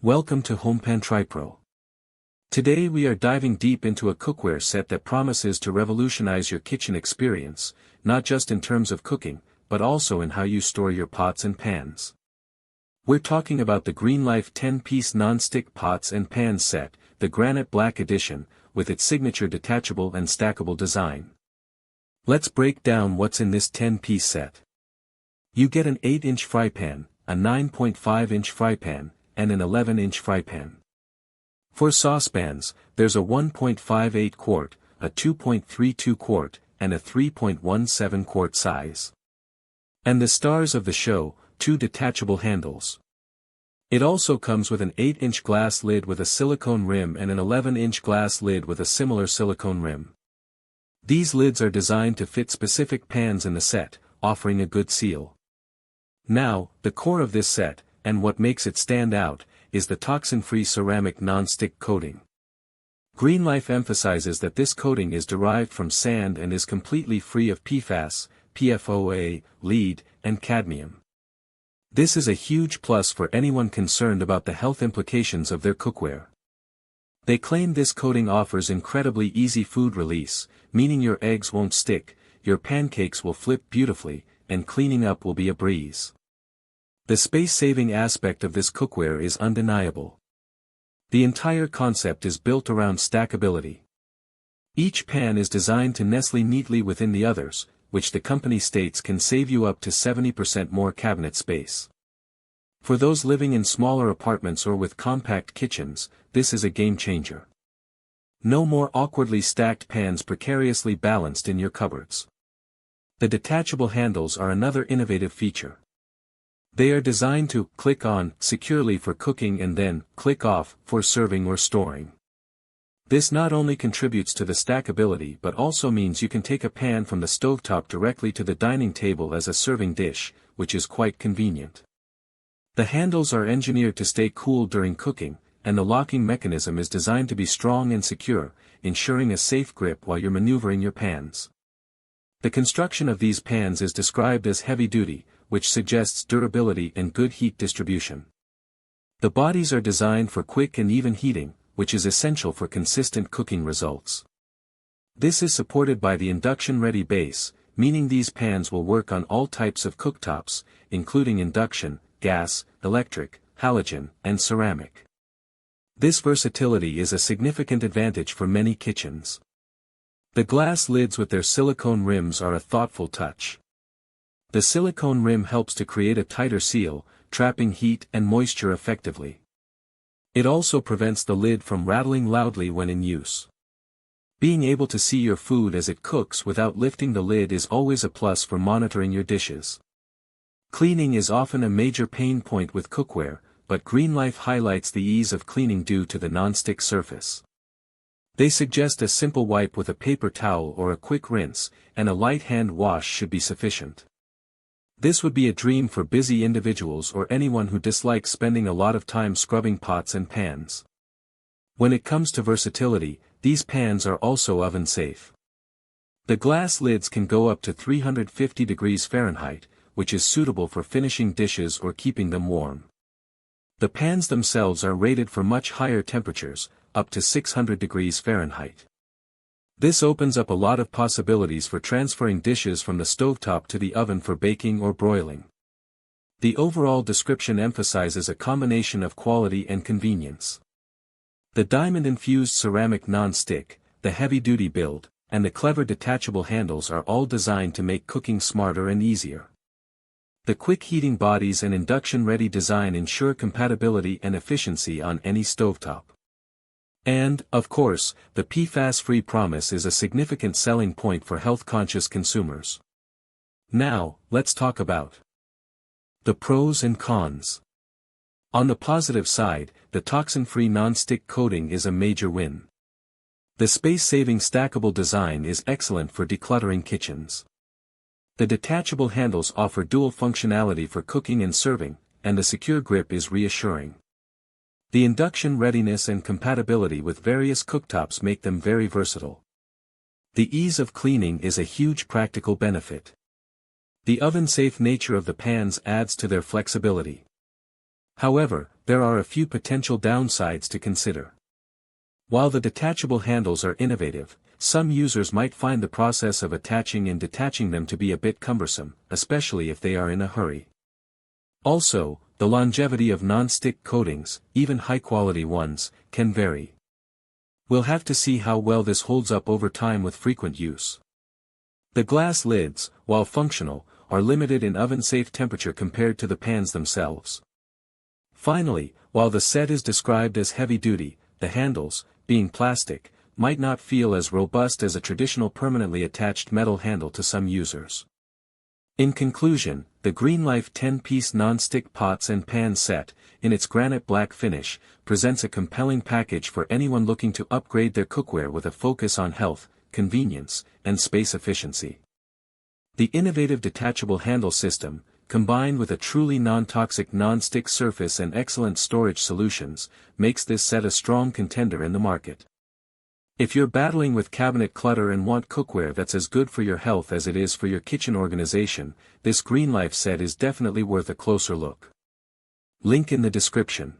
Welcome to HomePan TriPro. Today we are diving deep into a cookware set that promises to revolutionize your kitchen experience, not just in terms of cooking, but also in how you store your pots and pans. We're talking about the GreenLife 10-piece non-stick pots and pans set, the Granite Black edition, with its signature detachable and stackable design. Let's break down what's in this 10-piece set. You get an 8-inch fry pan, a 9.5-inch fry pan, and an 11-inch fry pan. For saucepans, there's a 1.58 quart, a 2.32 quart, and a 3.17 quart size. And the stars of the show, 2 detachable handles. It also comes with an 8-inch glass lid with a silicone rim and an 11-inch glass lid with a similar silicone rim. These lids are designed to fit specific pans in the set, offering a good seal. Now, the core of this set, and what makes it stand out, is the toxin-free ceramic non-stick coating. GreenLife emphasizes that this coating is derived from sand and is completely free of PFAS, PFOA, lead, and cadmium. This is a huge plus for anyone concerned about the health implications of their cookware. They claim this coating offers incredibly easy food release, meaning your eggs won't stick, your pancakes will flip beautifully, and cleaning up will be a breeze. The space-saving aspect of this cookware is undeniable. The entire concept is built around stackability. Each pan is designed to nestle neatly within the others, which the company states can save you up to 70% more cabinet space. For those living in smaller apartments or with compact kitchens, this is a game-changer. No more awkwardly stacked pans precariously balanced in your cupboards. The detachable handles are another innovative feature. They are designed to click on securely for cooking and then click off for serving or storing. This not only contributes to the stackability but also means you can take a pan from the stovetop directly to the dining table as a serving dish, which is quite convenient. The handles are engineered to stay cool during cooking, and the locking mechanism is designed to be strong and secure, ensuring a safe grip while you're maneuvering your pans. The construction of these pans is described as heavy-duty, which suggests durability and good heat distribution. The bodies are designed for quick and even heating, which is essential for consistent cooking results. This is supported by the induction-ready base, meaning these pans will work on all types of cooktops, including induction, gas, electric, halogen, and ceramic. This versatility is a significant advantage for many kitchens. The glass lids with their silicone rims are a thoughtful touch. The silicone rim helps to create a tighter seal, trapping heat and moisture effectively. It also prevents the lid from rattling loudly when in use. Being able to see your food as it cooks without lifting the lid is always a plus for monitoring your dishes. Cleaning is often a major pain point with cookware, but GreenLife highlights the ease of cleaning due to the non-stick surface. They suggest a simple wipe with a paper towel or a quick rinse, and a light hand wash should be sufficient. This would be a dream for busy individuals or anyone who dislikes spending a lot of time scrubbing pots and pans. When it comes to versatility, these pans are also oven-safe. The glass lids can go up to 350 degrees Fahrenheit, which is suitable for finishing dishes or keeping them warm. The pans themselves are rated for much higher temperatures, up to 600 degrees Fahrenheit. This opens up a lot of possibilities for transferring dishes from the stovetop to the oven for baking or broiling. The overall description emphasizes a combination of quality and convenience. The diamond-infused ceramic non-stick, the heavy-duty build, and the clever detachable handles are all designed to make cooking smarter and easier. The quick heating bodies and induction-ready design ensure compatibility and efficiency on any stovetop. And, of course, the PFAS-free promise is a significant selling point for health-conscious consumers. Now, let's talk about the pros and cons. On the positive side, the toxin-free non-stick coating is a major win. The space-saving stackable design is excellent for decluttering kitchens. The detachable handles offer dual functionality for cooking and serving, and the secure grip is reassuring. The induction readiness and compatibility with various cooktops make them very versatile. The ease of cleaning is a huge practical benefit. The oven-safe nature of the pans adds to their flexibility. However, there are a few potential downsides to consider. While the detachable handles are innovative, some users might find the process of attaching and detaching them to be a bit cumbersome, especially if they are in a hurry. Also, the longevity of non-stick coatings, even high-quality ones, can vary. We'll have to see how well this holds up over time with frequent use. The glass lids, while functional, are limited in oven-safe temperature compared to the pans themselves. Finally, while the set is described as heavy-duty, the handles, being plastic, might not feel as robust as a traditional permanently attached metal handle to some users. In conclusion, the GreenLife 10-piece non-stick pots and pan set, in its granite black finish, presents a compelling package for anyone looking to upgrade their cookware with a focus on health, convenience, and space efficiency. The innovative detachable handle system, combined with a truly non-toxic non-stick surface and excellent storage solutions, makes this set a strong contender in the market. If you're battling with cabinet clutter and want cookware that's as good for your health as it is for your kitchen organization, this GreenLife set is definitely worth a closer look. Link in the description.